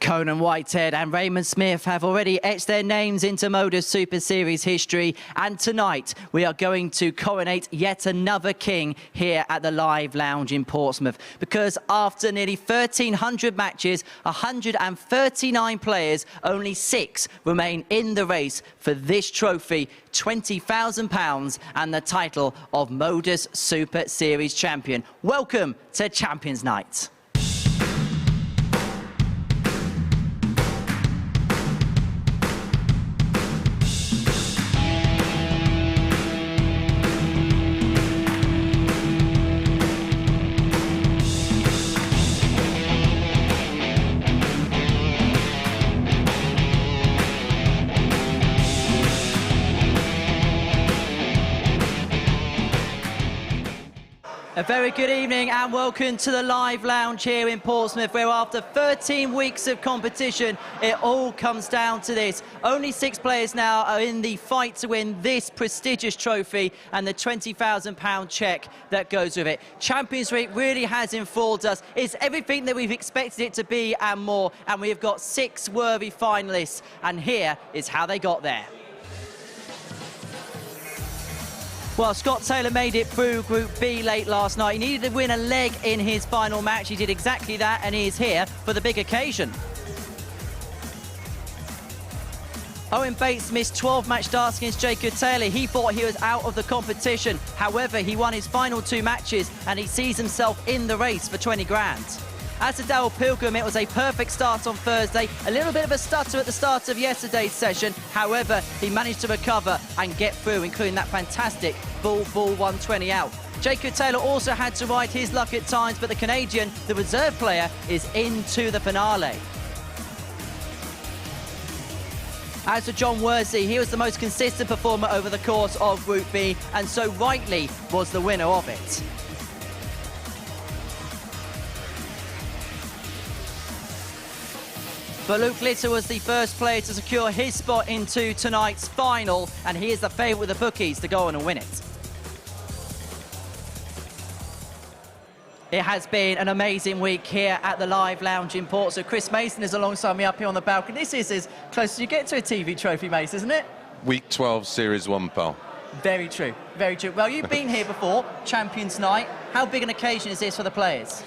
Conan Whitehead and Raymond Smith have already etched their names into MODUS Super Series history, and tonight we are going to coronate yet another king here at the Live Lounge in Portsmouth, because after nearly 1,300 matches, 139 players, only 6 remain in the race for this trophy, £20,000 and the title of MODUS Super Series champion. Welcome to Champions Night. A very good evening and welcome to the Live Lounge here in Portsmouth, where after 13 weeks of competition, it all comes down to this. Only 6 players now are in the fight to win this prestigious trophy and the £20,000 cheque that goes with it. Champions Week really has enthralled us. It's everything that we've expected it to be and more, and we have got 6 worthy finalists, and here is how they got there. Well, Scott Taylor made it through Group B late last night. He needed to win a leg in his final match. He did exactly that, and he is here for the big occasion. Owen Bates missed 12-match darts against Jacob Taylor. He thought he was out of the competition. However, he won his final 2 matches, and he sees himself in the race for 20 grand. As to Darryl Pilgrim, it was a perfect start on Thursday. A little bit of a stutter at the start of yesterday's session. However, he managed to recover and get through, including that fantastic ball 120 out. Jacob Taylor also had to ride his luck at times, but the Canadian, the reserve player, is into the finale. As for John Worsley, he was the most consistent performer over the course of Group B, and so rightly was the winner of it. But Luke Litter was the first player to secure his spot into tonight's final, and he is the favourite with the bookies to go on and win it. It has been an amazing week here at the Live Lounge in Portsmouth. Chris Mason is alongside me up here on the balcony. This is as close as you get to a TV trophy, Mace, isn't it? Week 12, Series 1, pal. Very true, very true. Well, you've been here before, Champions Night. How big an occasion is this for the players?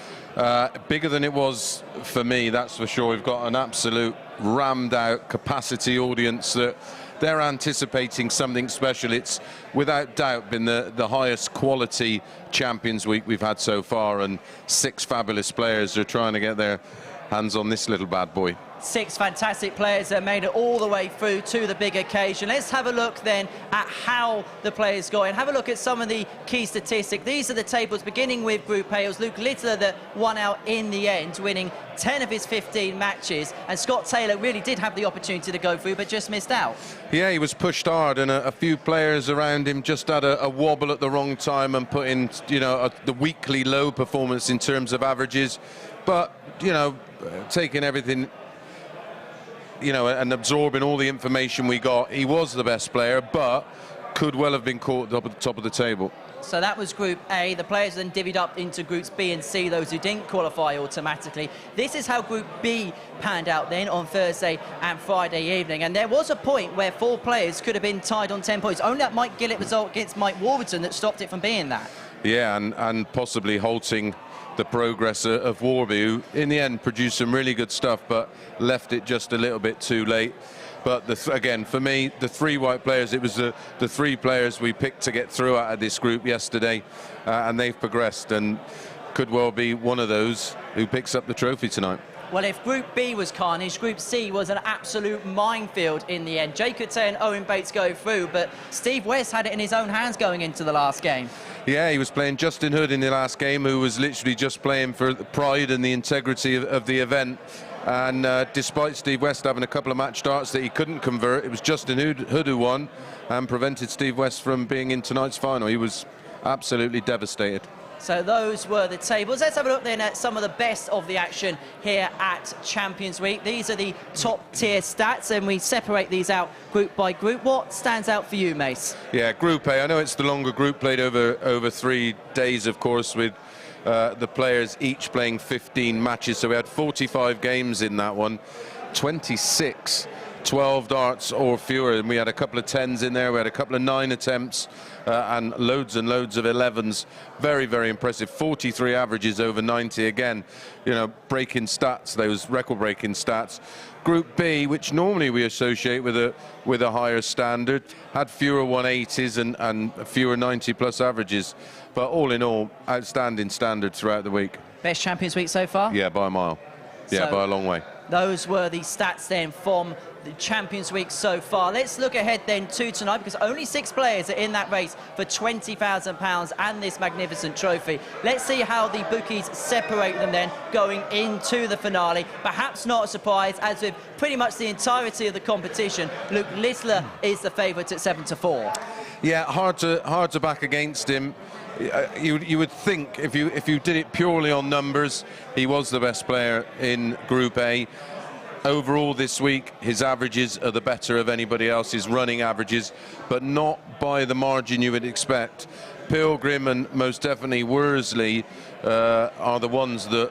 Bigger than it was for me, that's for sure. We've got an absolute rammed out capacity audience that they're anticipating something special. It's without doubt been the highest quality Champions Week we've had so far, and 6 fabulous players are trying to get their hands on this little bad boy. 6 fantastic players that made it all the way through to the big occasion. Let's have a look then at how the players got in. Have a look at some of the key statistics. These are the tables beginning with Group A. It was Luke Litter that won out in the end, winning 10 of his 15 matches. And Scott Taylor really did have the opportunity to go through, but just missed out. Yeah, he was pushed hard, and a few players around him just had a wobble at the wrong time and put in, you know, the weekly low performance in terms of averages. But, you know, taking everything, you know, and absorbing all the information we got, he was the best player, but could well have been caught up at the top of the table. So that was Group A. The players then divvied up into Groups B and C, those who didn't qualify automatically. This is how Group B panned out then on Thursday and Friday evening. And there was a point where 4 players could have been tied on 10 points. Only that Mike Gillett result against Mike Warburton that stopped it from being that. Yeah, and possibly halting the progress of Warby, who in the end produced some really good stuff, but left it just a little bit too late. But again, for me, the 3 white players, it was the 3 players we picked to get through out of this group yesterday, and they've progressed, and could well be one of those who picks up the trophy tonight. Well, if Group B was carnage, Group C was an absolute minefield in the end. Jacob Taylor and Owen Bates go through, but Steve West had it in his own hands going into the last game. Yeah, he was playing Justin Hood in the last game, who was literally just playing for the pride and the integrity of the event. And despite Steve West having a couple of match darts that he couldn't convert, it was Justin Hood who won and prevented Steve West from being in tonight's final. He was absolutely devastated. So those were the tables. Let's have a look then at some of the best of the action here at Champions Week. These are the top tier stats, and we separate these out group by group. What stands out for you, Mace? Yeah, Group A. I know it's the longer group, played over 3 days, of course, with the players each playing 15 matches. So we had 45 games in that one, 26 12 darts or fewer, and we had a couple of 10s in there, we had a couple of 9 attempts, and loads of 11s. Very, very impressive. 43 averages over 90 again, you know, breaking stats, those record-breaking stats. Group B, which normally we associate with a higher standard, had fewer 180s and fewer 90-plus averages, but all in all, outstanding standard throughout the week. Best Champions Week so far? Yeah, by a mile. Yeah, by a long way. Those were the stats then from the Champions Week so far. Let's look ahead then to tonight, because only 6 players are in that race for £20,000 and this magnificent trophy. Let's see how the bookies separate them then going into the finale. Perhaps not a surprise, as with pretty much the entirety of the competition, Luke Littler is the favourite at 7-4. Yeah, hard to back against him. You would think if you did it purely on numbers, he was the best player in Group A. Overall this week, his averages are the better of anybody else's running averages, but not by the margin you would expect. Pilgrim and most definitely Worsley are the ones that,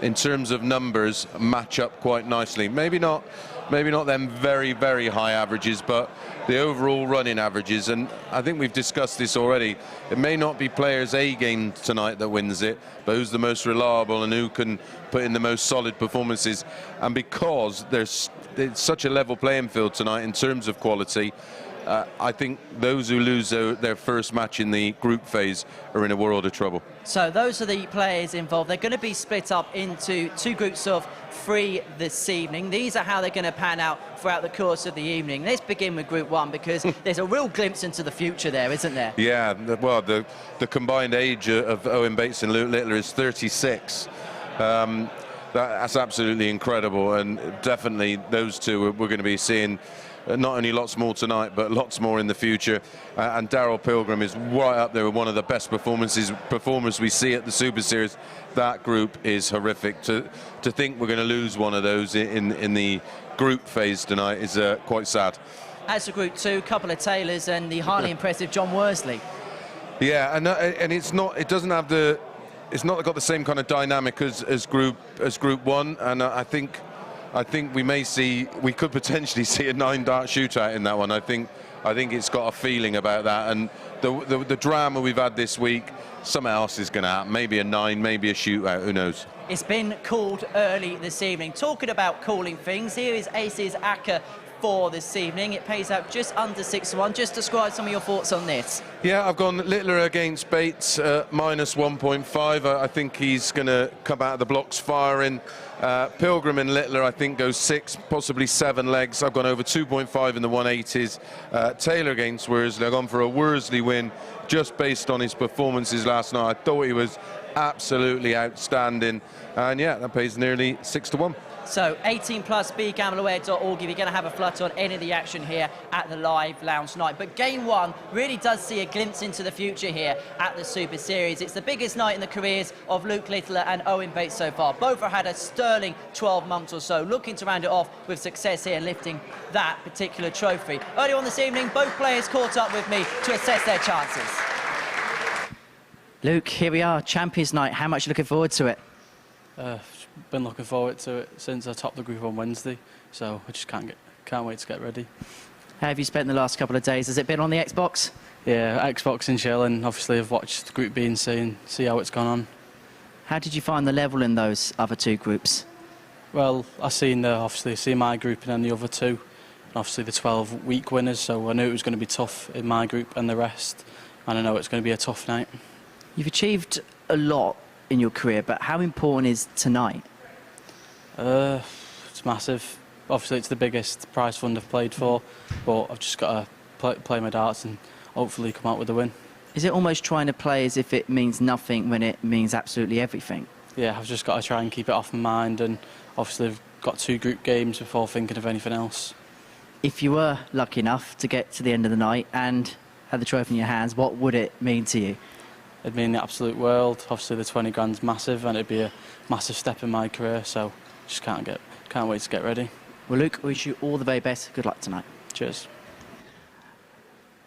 in terms of numbers, match up quite nicely. Maybe not them very, very high averages, but the overall running averages, and I think we've discussed this already, it may not be players' A game tonight that wins it, but who's the most reliable and who can put in the most solid performances. And because it's such a level playing field tonight in terms of quality, I think those who lose their first match in the group phase are in a world of trouble. So those are the players involved. They're going to be split up into 2 groups of 3 this evening. These are how they're going to pan out throughout the course of the evening. Let's begin with Group 1, because there's a real glimpse into the future there, isn't there? Yeah, well, the combined age of Owen Bates and Luke Littler is 36. That's absolutely incredible, and definitely those two we're going to be seeing not only lots more tonight, but lots more in the future. And Darryl Pilgrim is right up there with one of the best performers we see at the Super Series. That group is horrific. To think we're going to lose one of those in the group phase tonight is quite sad. As for Group 2, a couple of Taylors and the highly impressive John Worsley. Yeah, and it's not got the same kind of dynamic as Group 1, and I think we could potentially see a 9-dart shootout in that one. I think it's got a feeling about that, and the drama we've had this week, something else is going to happen. Maybe a 9, maybe a shootout, who knows. It's been called early this evening. Talking about calling things, here is Aces Acker for this evening. It pays out just under 6-1. Just describe some of your thoughts on this. Yeah, I've gone Littler against Bates, minus 1.5. I think he's going to come out of the blocks firing. Pilgrim and Littler, I think, go 6, possibly 7 legs. I've gone over 2.5 in the 180s. Taylor against Worsley. I've gone for a Worsley win just based on his performances last night. I thought he was absolutely outstanding. And yeah, that pays nearly 6-1. So 18+ begambleaware.org if you're going to have a flutter on any of the action here at the live lounge tonight. But game 1 really does see a glimpse into the future here at the Super Series. It's the biggest night in the careers of Luke Littler and Owen Bates so far. Both have had a sterling 12 months or so, looking to round it off with success here, lifting that particular trophy. Earlier on this evening, both players caught up with me to assess their chances. Luke, here we are, Champions Night. How much are you looking forward to it? Been looking forward to it since I topped the group on Wednesday, so I just can't wait to get ready. How have you spent the last couple of days? Has it been on the Xbox? Yeah, Xbox and chill, and obviously I've watched Group B and C and see how it's gone on. How did you find the level in those other 2 groups? Well, I seen my group and then the other 2, and obviously the 12-week winners, so I knew it was going to be tough in my group and the rest, and I know it's going to be a tough night. You've achieved a lot in your career, but how important is tonight? It's massive. Obviously it's the biggest prize fund I've played for, but I've just got to play my darts and hopefully come out with a win. Is it almost trying to play as if it means nothing when it means absolutely everything? Yeah, I've just got to try and keep it off my mind, and obviously I've got 2 group games before thinking of anything else. If you were lucky enough to get to the end of the night and had the trophy in your hands, what would it mean to you? It'd mean the absolute world. Obviously the 20 grand's massive, and it'd be a massive step in my career, so just can't wait to get ready. Well, Luke, we wish you all the very best. Good luck tonight. Cheers.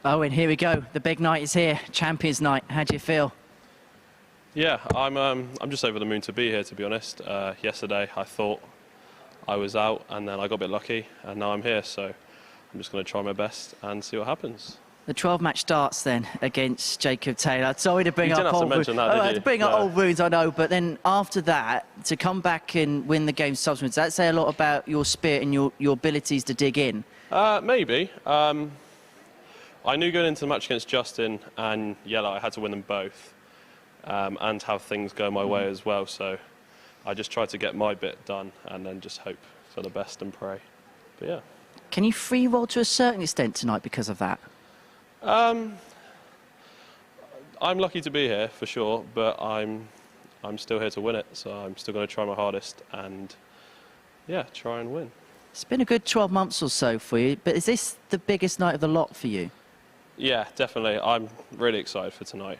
Owen, here we go. The big night is here. Champions Night. How do you feel? Yeah, I'm just over the moon to be here, to be honest. Yesterday I thought I was out, and then I got a bit lucky, and now I'm here, so I'm just going to try my best and see what happens. The 12-match darts then against Jacob Taylor. Sorry to bring up old wounds. To bring up old wounds, I know, but then after that, to come back and win the game subsequent, does that say a lot about your spirit and your abilities to dig in? Maybe. I knew going into the match against Justin and Yellow, I had to win them both, and have things go my way as well. So I just tried to get my bit done and then just hope for the best and pray. But yeah. Can you free roll to a certain extent tonight because of that? I'm lucky to be here for sure, but I'm still here to win it, so I'm still going to try my hardest and yeah, try and win. It's been a good 12 months or so for you, but is this the biggest night of the lot for you? Yeah, definitely. I'm really excited for tonight.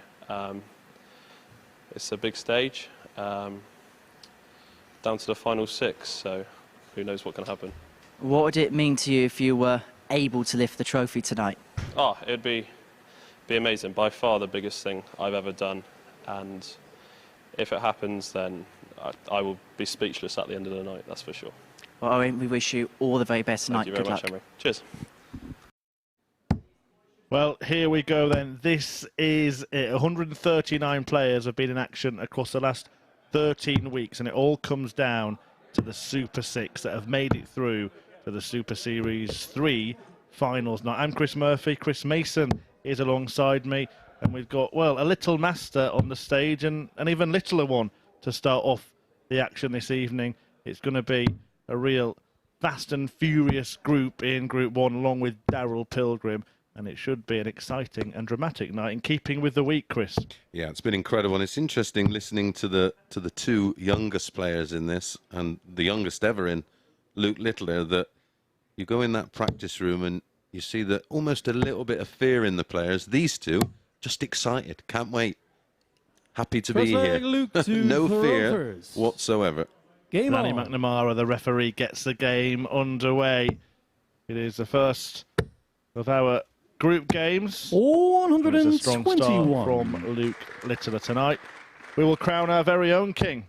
It's a big stage, down to the final 6, so who knows what can happen. What would it mean to you if you were able to lift the trophy tonight? Oh, it would be amazing. By far the biggest thing I've ever done, and if it happens, then I will be speechless at the end of the night, that's for sure. Well, Owen, we wish you all the very best tonight. Thank you very much, Henry. Cheers. Well, here we go then. This is it. 139 players have been in action across the last 13 weeks, and it all comes down to the Super 6 that have made it through to the Super Series 3 finals night. I'm Chris Murphy. Chris Mason is alongside me, and we've got, well, a little master on the stage and an even littler one to start off the action this evening. It's going to be a real fast and furious group in Group 1, along with Darryl Pilgrim, and it should be an exciting and dramatic night in keeping with the week, Chris. Yeah, it's been incredible, and it's interesting listening to the two youngest players in this, and the youngest ever in Luke Littler, that you go in that practice room and you see that almost a little bit of fear in the players. These two, just excited, can't wait, happy to be here. No fear whatsoever. Danny McNamara, the referee, gets the game underway. It is the first of our group games. 121. A strong start from Luke Littler tonight. We will crown our very own king.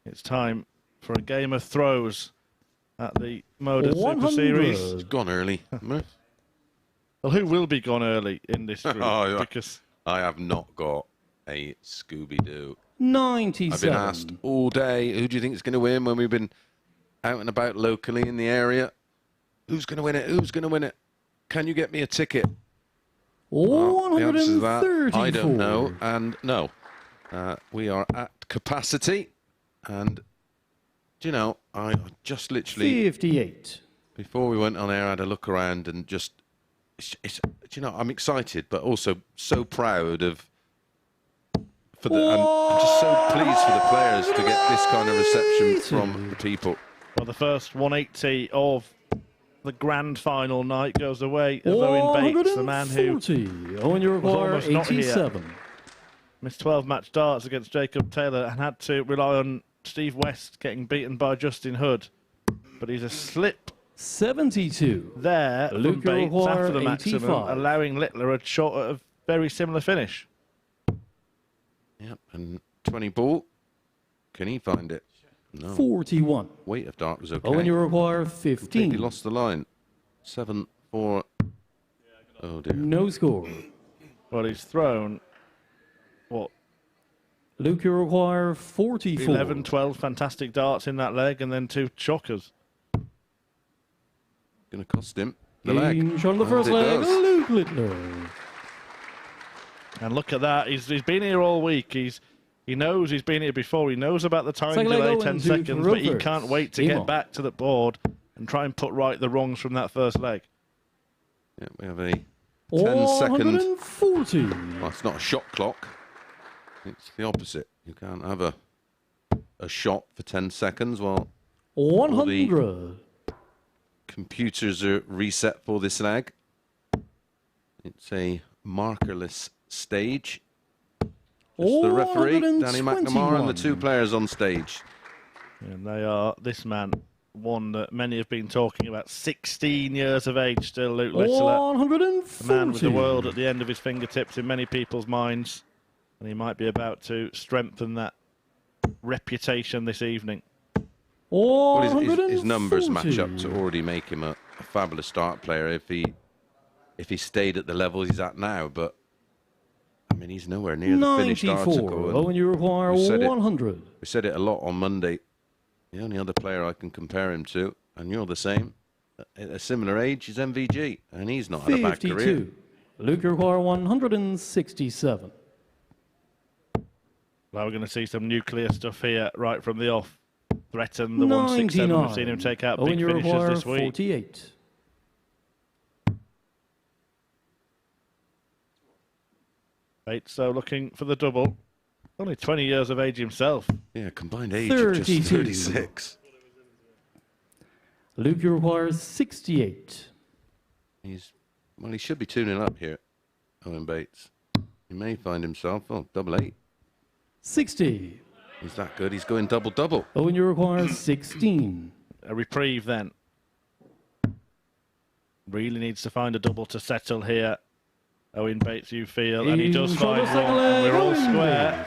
It's time for a game of throws at the MODUS Super Series. It's gone early. Well, who will be gone early in this group? Because I have not got a Scooby-Doo. 97. I've been asked all day, who do you think is going to win when we've been out and about locally in the area? Who's going to win it? Who's going to win it? Can you get me a ticket? Well, the answer to that, I don't know. And no, we are at capacity. And, do you know, I just literally... 58. Before we went on air, I had a look around and just... do you know, I'm excited, but also so proud of... I'm just so pleased for the players to get this kind of reception from the people. Well, the first 180 of the grand final night goes away of Owen Bates, the man who Owen, you require was almost 87. Not here. Missed 12-match darts against Jacob Taylor and had to rely on Steve West getting beaten by Justin Hood. But he's a slip 72. There Luke from Bates after the maximum, 85. allowing Littler a shot at a very similar finish. Yep, and 20 ball. Can he find it? No. 41. Weight of dart was okay. Owen, you require 15. He lost the line. 7-4. Oh dear. No score. Well, he's thrown, what? Luke, you require 44. 11, 12 fantastic darts in that leg, and then 2 chockers. Going to cost him the leg. Shot on the first leg, Luke Littler. And look at that. He's been here all week. He knows he's been here before. He knows about the time delay, 10 seconds, but he can't wait to get back to the board and try and put right the wrongs from that first leg. Yeah, we have a 10-second... 140. Well, it's not a shot clock. It's the opposite. You can't have a shot for 10 seconds while 100. Computers are reset for this leg. It's a markerless stage. Just the referee, Danny McNamara, and the 2 players on stage. And they are, this man, one that many have been talking about, 16 years of age still, Luke Littler. 140. The man with the world at the end of his fingertips in many people's minds. And he might be about to strengthen that reputation this evening. Well, his numbers match up to already make him a fabulous start player if he stayed at the level he's at now. But I mean, he's nowhere near the finished article. Owen, you require 100. We said it a lot on Monday. The only other player I can compare him to, and you're the same, at a similar age, is MVG, and he's not had a bad career. Luke, you require 167. Well, we're going to see some nuclear stuff here right from the off. Threaten the 167. We've seen him take out big finishes this week. 48. Bates, so looking for the double. Only 20 years of age himself. Yeah, combined age of just 36. Luke, you require 68. Well, he should be 2-0 up here, Owen Bates. He may find himself, double 8. 60. He's that good, he's going double-double. Owen, you require 16. A reprieve then. Really needs to find a double to settle here. Owen Bates, you feel, and he does find one. We're all square.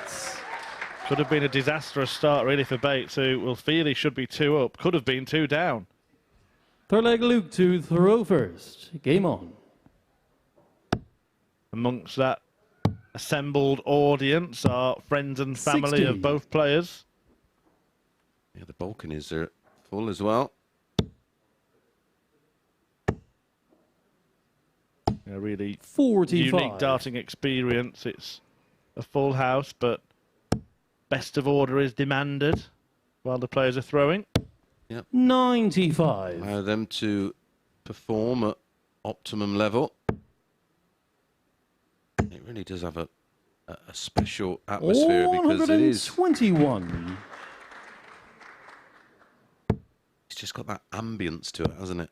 Could have been a disastrous start, really, for Bates, who will feel he should be 2 up. Could have been 2 down. Third leg, Luke to throw first. Game on. Amongst that assembled audience are friends and family 60. of both players. Yeah, the balconies are full as well. A really 45. unique darting experience. It's a full house, but best of order is demanded while the players are throwing. Yep. 95. Allow them to perform at optimum level. It really does have a special atmosphere because it is. 121. It's just got that ambience to it, hasn't it?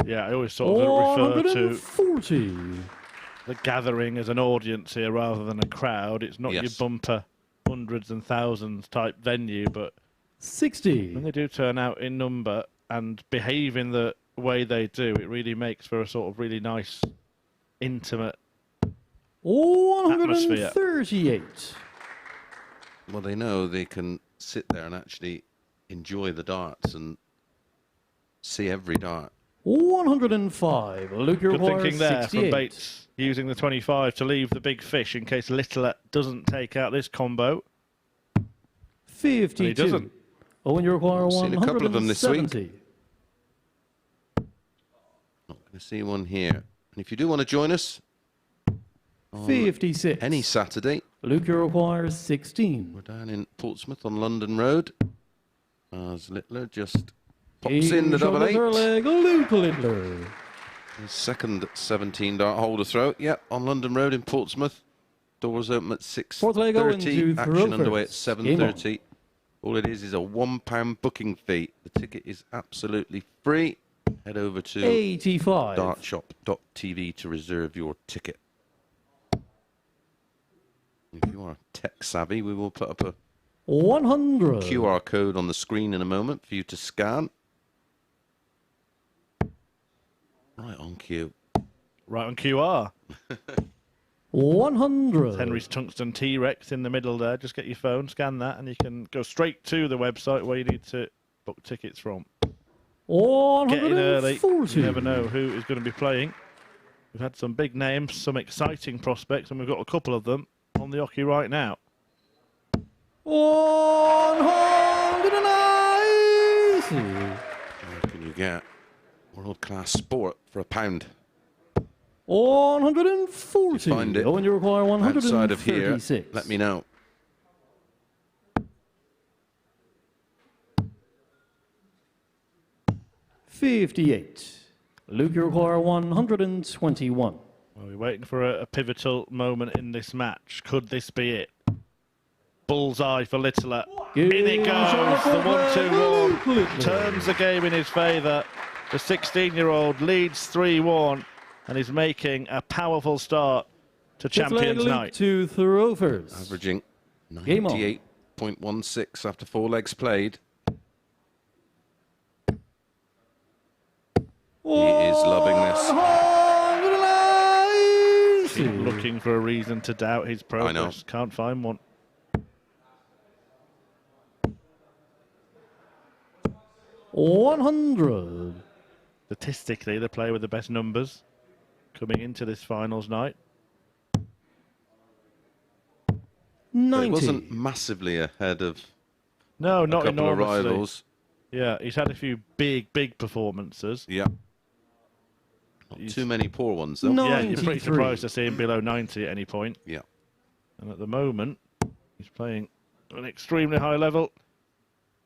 Yeah, I always sort of refer to 140. the gathering as an audience here rather than a crowd. It's not your bumper hundreds and thousands type venue, but 60. when they do turn out in number and behave in the way they do, it really makes for a sort of really nice, intimate 138. Well, they know they can sit there and actually enjoy the darts and see every dart. 105. Luke, you Good require thinking there 68. from Bates, using the 25 to leave the big fish in case Littler doesn't take out this combo. 52. And he doesn't. Owen, you require I've seen a couple of them this week. 170. Not going to see one here. And if you do want to join us on 56. any Saturday, Luke, you require 16. we're down in Portsmouth on London Road. As Littler just pops in the double 8. Leg, Luke Littler. His second 17 dart holder throw. Yep, on London Road in Portsmouth. Doors open at Fourth leg, Owen, 6:30. to Action throw underway at first. 7:30. All it is a £1 booking fee. The ticket is absolutely free. Head over to 85. dartshop.tv to reserve your ticket. If you are tech savvy, we will put up a 100. QR code on the screen in a moment for you to scan. Right on cue. Right on QR. 100. Henry's Tungsten T-Rex in the middle there. Just get your phone, scan that, and you can go straight to the website where you need to book tickets from. 140. Get in early. You never know who is going to be playing. We've had some big names, some exciting prospects, and we've got a couple of them on the hockey right now. 190. What can you get? World-class sport for £1. 140. Find it Oh, and you require 136. outside of here, let me know. $58. Luke, you require 121. Well, we're waiting for a pivotal moment in this match. Could this be it? Bullseye for Littler. In it goes. The 1-2-1 turns the game in his favour. The 16-year-old leads 3-1 and is making a powerful start to Champions Night. To throw first. Averaging 98.16 after 4 legs played. He is loving this. Worsley. looking for a reason to doubt his progress. I know. Can't find one. 100. Statistically, the player with the best numbers coming into this finals night. 90. It wasn't massively ahead of No, a not couple of enormously. rivals. Yeah, he's had a few big performances. Yeah. Not too many poor ones, though. Yeah, you're pretty 93. surprised to see him below 90 at any point. Yeah. And at the moment, he's playing at an extremely high level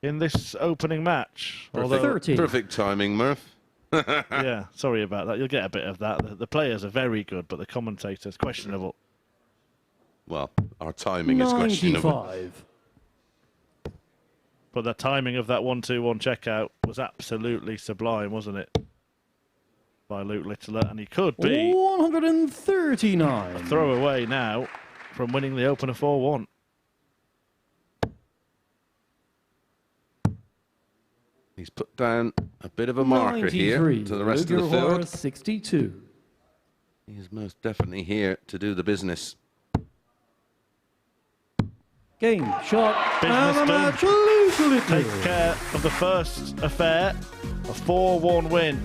in this opening match. Perfect, 13. perfect timing, Murph. Yeah, sorry about that. You'll get a bit of that. The players are very good, but the commentators questionable. Well, our timing is questionable. 95. But the timing of that 1-2-1 checkout was absolutely sublime, wasn't it? By Luke Littler, and he could be 139. throw away now from winning the opener 4-1. He's put down a bit of a marker here 93. to the rest of the Luger field. 62. He is most definitely here to do the business. Game, shot, Business and the done. match, Luke Littler. Take care of the first affair, a 4-1 win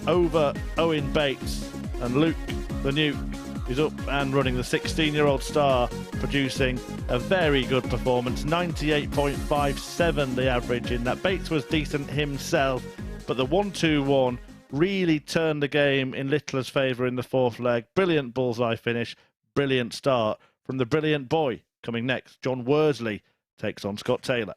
over Owen Bates, and Luke the Nuke is up and running. The 16-year-old star producing a very good performance, 98.57 the average in that. Bates was decent himself, but the 1-2-1 really turned the game in Littler's favour in the fourth leg. Brilliant bullseye finish, brilliant start from the brilliant boy. Coming next, John Worsley takes on Scott Taylor.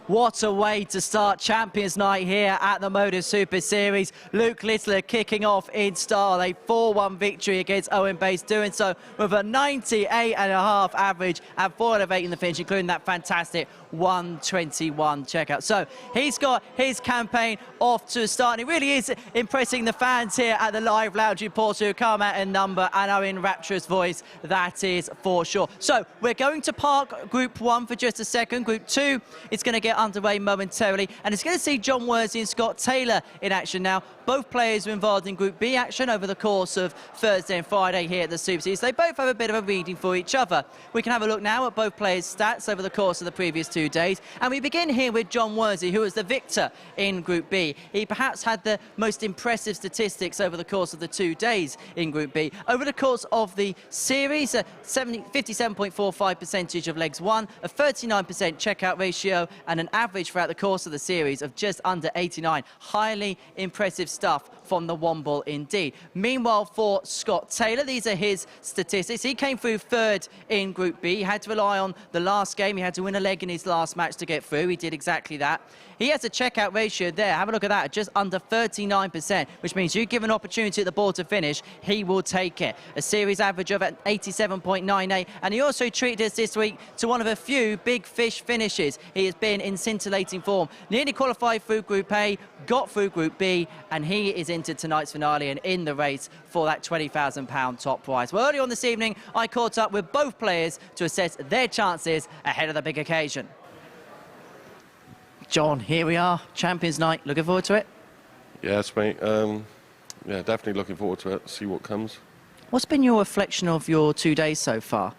What a way to start Champions Night here at the MODUS Super Series. Luke Littler kicking off in style, a 4-1 victory against Owen Bates, doing so with a 98.5 average and 4 out of 8 in the finish, including that fantastic 121 checkout. So he's got his campaign off to a start, and he really is impressing the fans here at the live lounge reporter who come out in number and are in rapturous voice, that is for sure. So we're going to park Group 1 for just a second. Group 2 is going to get underway momentarily, and it's going to see John Worsley and Scott Taylor in action now. Both players were involved in Group B action over the course of Thursday and Friday here at the Super Series. They both have a bit of a reading for each other. We can have a look now at both players' stats over the course of the previous 2 days, and we begin here with John Worsley, who was the victor in Group B. He perhaps had the most impressive statistics over the course of the 2 days in Group B. Over the course of the series, a 57.45% of legs won, a 39% checkout ratio, and an average throughout the course of the series of just under 89. Highly impressive stuff from the Womble indeed. Meanwhile, for Scott Taylor, these are his statistics. He came through third in Group B. He had to rely on the last game. He had to win a leg in his last match to get through. He did exactly that. He has a checkout ratio there. Have a look at that, just under 39%, which means you give an opportunity at the board to finish, he will take it. A series average of 87.98, and he also treated us this week to one of a few big fish finishes. He has been in scintillating form. Nearly qualified through Group A, got through Group B, and he is into tonight's finale and in the race for that £20,000 top prize. Well, earlier on this evening, I caught up with both players to assess their chances ahead of the big occasion. John, here we are, Champions Night. Looking forward to it? Yes, mate. Yeah, definitely looking forward to it. See what comes. What's been your reflection of your 2 days so far?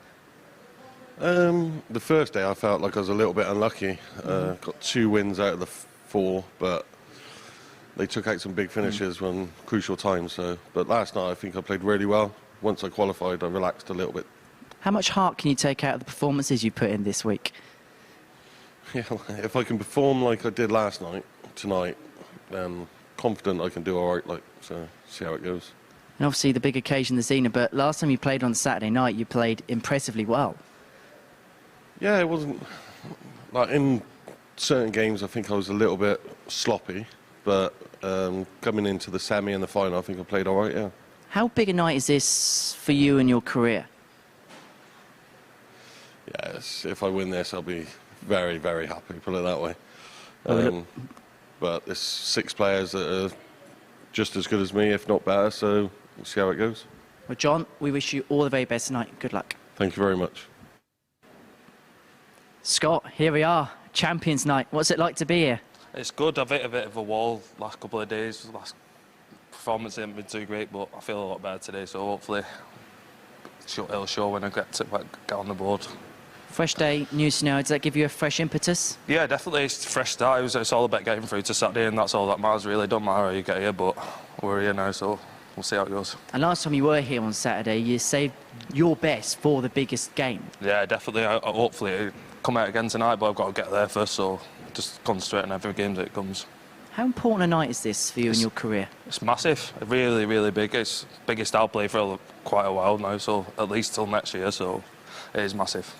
The first day I felt like I was a little bit unlucky. Got 2 wins out of the 4, but they took out some big finishes when crucial times. But last night I think I played really well. Once I qualified, I relaxed a little bit. How much heart can you take out of the performances you put in this week? Yeah, if I can perform like I did last night, tonight, then confident I can do all right. So see how it goes. And obviously the big occasion this evening, but last time you played on Saturday night, you played impressively well. Yeah, it wasn't like in certain games. I think I was a little bit sloppy, but coming into the semi and the final, I think I played all right. Yeah. How big a night is this for you and your career? Yes, if I win this, I'll be very, very happy, put it that way. But there's 6 players that are just as good as me, if not better, so we'll see how it goes. Well, John, we wish you all the very best tonight. Good luck. Thank you very much. Scott, here we are, Champions Night. What's it like to be here? It's good. I've hit a bit of a wall last couple of days. Last performance hasn't been too great, but I feel a lot better today, so hopefully it'll show when I get on the board. Fresh day, new scenario, does that give you a fresh impetus? Yeah, definitely. It's a fresh start. It's all about getting through to Saturday, and that's all that matters, really. Don't matter how you get here, but we're here now, so we'll see how it goes. And last time you were here on Saturday, you saved your best for the biggest game. Yeah, definitely. Hopefully it'll come out again tonight, but I've got to get there first, so just concentrate on every game that it comes. How important a night is this for you in your career? It's massive. Really, really big. It's the biggest I'll play for quite a while now, so at least till next year, so it is massive.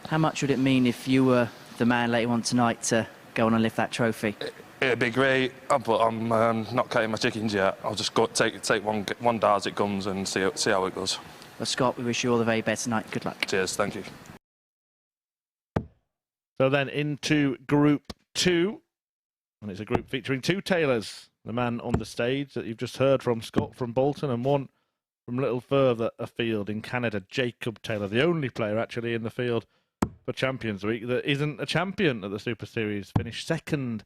How much would it mean if you were the man later on tonight to go on and lift that trophy? It'd be great, but I'm not cutting my chickens yet. I'll just go take one dart as it comes and see how it goes. Well, Scott, we wish you all the very best tonight. Good luck. Cheers, thank you. So then into Group 2, and it's a group featuring 2 Taylors. The man on the stage that you've just heard from, Scott from Bolton, and one from a little further afield in Canada, Jacob Taylor, the only player actually in the field for Champions Week that isn't a champion at the Super Series. Finished second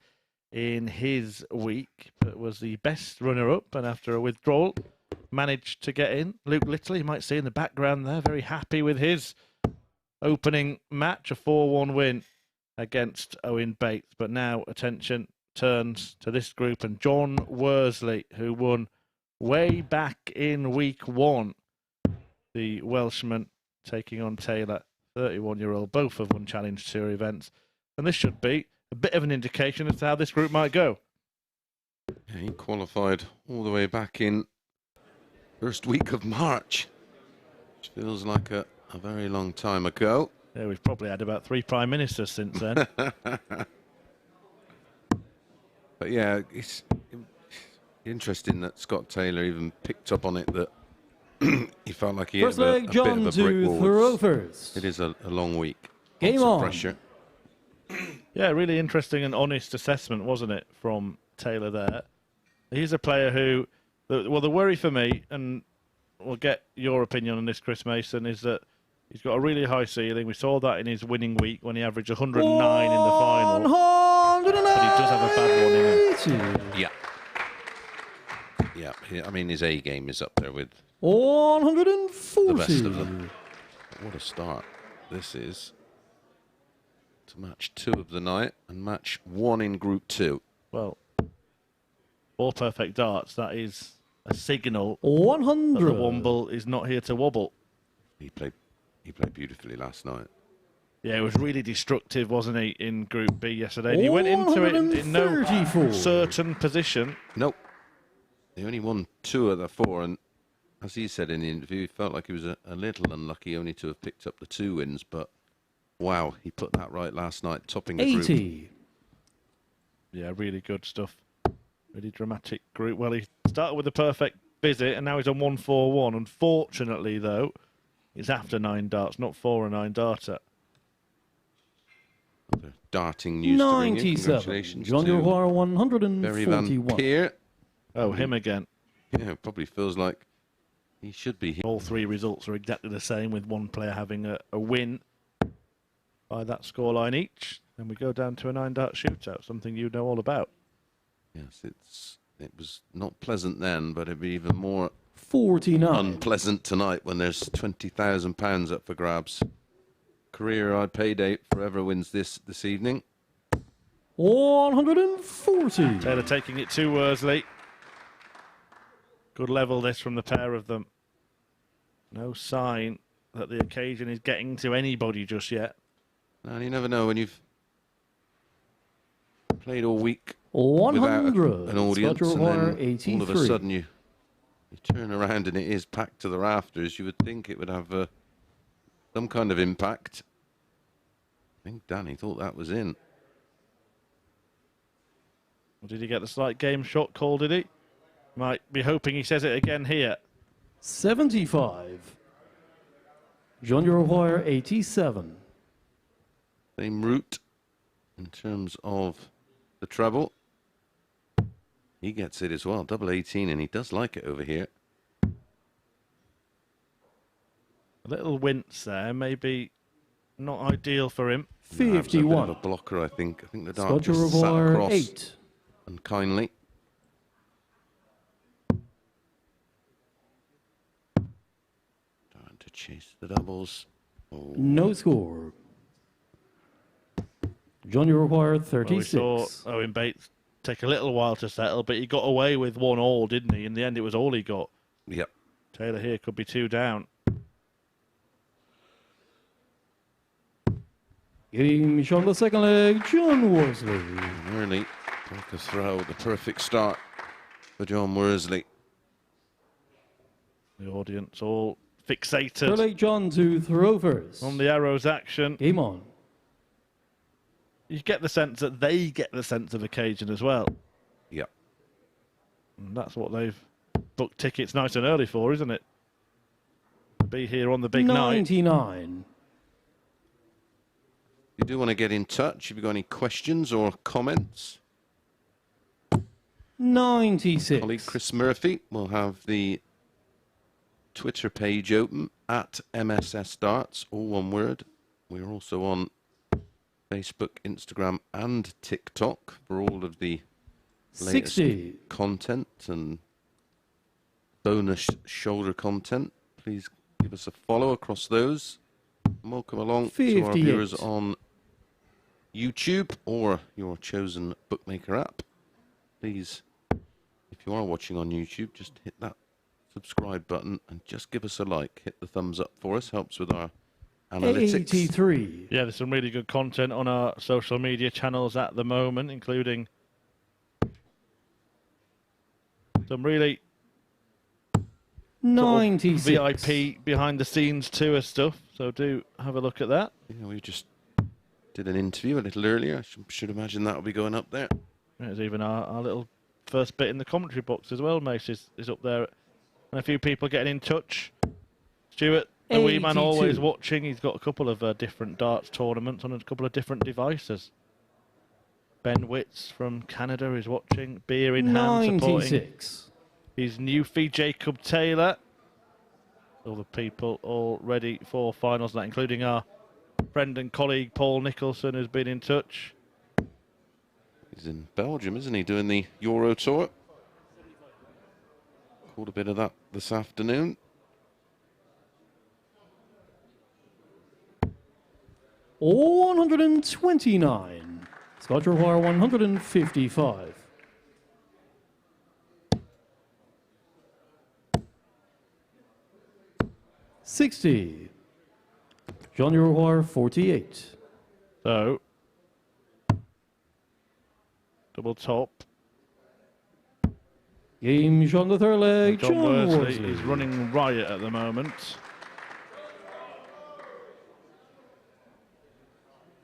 in his week, but was the best runner-up, and after a withdrawal, managed to get in. Luke Little, you might see in the background there, very happy with his opening match, a 4-1 win against Owen Bates. But now attention turns to this group and John Worsley, who won way back in week 1. The Welshman taking on Taylor, 31-year-old. Both have won Challenge Tour events, and this should be a bit of an indication as to how this group might go. Yeah, he qualified all the way back in first week of March, which feels like a very long time ago. Yeah, we've probably had about 3 prime ministers since then. But yeah, it's interesting that Scott Taylor even picked up on it, that he felt like he had a bit of a brick wall. It is a long week. Game Lots of on. pressure. Yeah, really interesting and honest assessment, wasn't it, from Taylor there. He's a player who, well, the worry for me, and we'll get your opinion on this, Chris Mason, is that he's got a really high ceiling. We saw that in his winning week when he averaged 109 in the final. Yeah. Yeah, I mean, his A game is up there with 140. the best of them. What a start this is to match 2 of the night and match 1 in Group 2. Well, 4 perfect darts. That is a signal 100. that the Womble is not here to wobble. He played beautifully last night. Yeah, it was really destructive, wasn't he, in Group B yesterday? And he went into it in no 134. certain position. Nope. He only won 2 of the 4, and as he said in the interview, he felt like he was a little unlucky only to have picked up the 2 wins, but wow, he put that right last night, topping the group. 80. Yeah, really good stuff. Really dramatic group. Well, he started with a perfect visit, and now he's on 141. Unfortunately, though, it's after 9 darts, not 4 or 9 darter. Other darting news to bring you. 97. Congratulations John to Roy, Barry Van 141. Peer. Oh, him again. Yeah, it probably feels like he should be here. All 3 results are exactly the same, with one player having a win by that scoreline each. Then we go down to a 9-dart shootout, something you know all about. Yes, it was not pleasant then, but it'd be even more 49. unpleasant tonight when there's £20,000 up for grabs. Career payday, forever wins this evening. 140. Taylor taking it to Worsley. Good level this from the pair of them. No sign that the occasion is getting to anybody just yet. And you never know when you've played all week 100. without an audience, Scott and then Roy, all of a 83. sudden you turn around and it is packed to the rafters. You would think it would have some kind of impact. I think Danny thought that was in. Or did he get the slight game shot call, did he? Might be hoping he says it again here. 75. John Roy, 87. Same route in terms of the treble. He gets it as well, double 18, and he does like it over here. A little wince there, maybe not ideal for him. Perhaps a bit of 51. a blocker, I think. I think the dart Scott just sat Roy, across 8. unkindly. Trying to chase the doubles. Oh. No score. John Roy, Well, we 36. saw Owen Bates take a little while to settle, but he got away with 1 all, didn't he? In the end, it was all he got. Yep. Taylor here could be 2 down. Game shot on the second leg, John Worsley. Early, like a throw, the perfect start for John Worsley. The audience all Third fixated leg, John to throw first. on the arrows action. Game on. You get the sense that they get the sense of occasion as well. Yep. And that's what they've booked tickets nice and early for, isn't it? Be here on the big night. 99. You do want to get in touch if you've got any questions or comments. 96. Colleague Chris Murphy will have the Twitter page open at MSS Darts, all one word. We're also on Facebook, Instagram and TikTok for all of the latest 60. content and bonus shoulder content. Please give us a follow across those. And welcome along to our 58. viewers on YouTube or your chosen bookmaker app. Please, if you are watching on YouTube, just hit that subscribe button and just give us a like. Hit the thumbs up for us, helps with our analytics. 83. Yeah, there's some really good content on our social media channels at the moment, including some really 96. VIP behind the scenes tour stuff. So do have a look at that. Yeah, we just did an interview a little earlier. I should imagine that will be going up there. There's even our little first bit in the commentary box as well, Mace, is up there. And a few people getting in touch. Stuart, the wee man, 82. always watching. He's got a couple of different darts tournaments on a couple of different devices. Ben Witts from Canada is watching. Beer in hand, supporting 96. his newfie, Jacob Taylor. All the people all ready for finals, that including our friend and colleague Paul Nicholson, who's been in touch. He's in Belgium, isn't he, doing the Euro Tour? Caught a bit of that this afternoon. Oh, 129. Scott Roy 155. $60. Jean Roy 48. So, double top. Game Jean the third leg. John Worsley Worsley is running riot at the moment.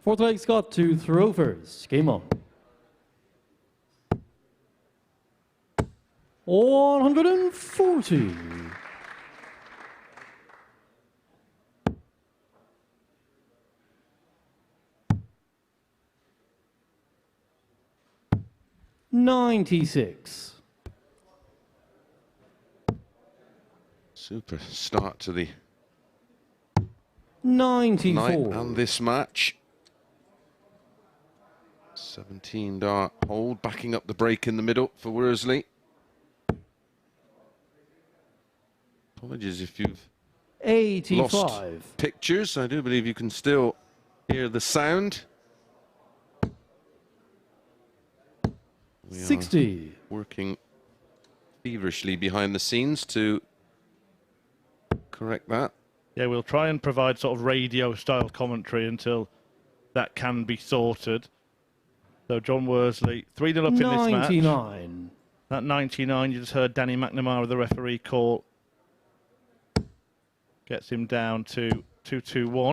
Fourth leg Scott to throw first. Game on. 140. $96. Super start to the 94. night and this match. 17 dart hold, backing up the break in the middle for Worsley. Apologies if you've 85. lost pictures. I do believe you can still hear the sound. We 60. are working feverishly behind the scenes to correct that. Yeah, we'll try and provide sort of radio-style commentary until that can be sorted. So John Worsley, 3-0 up in this match. 99. That 99, you just heard Danny McNamara, the referee, call. Gets him down to 2-2-1.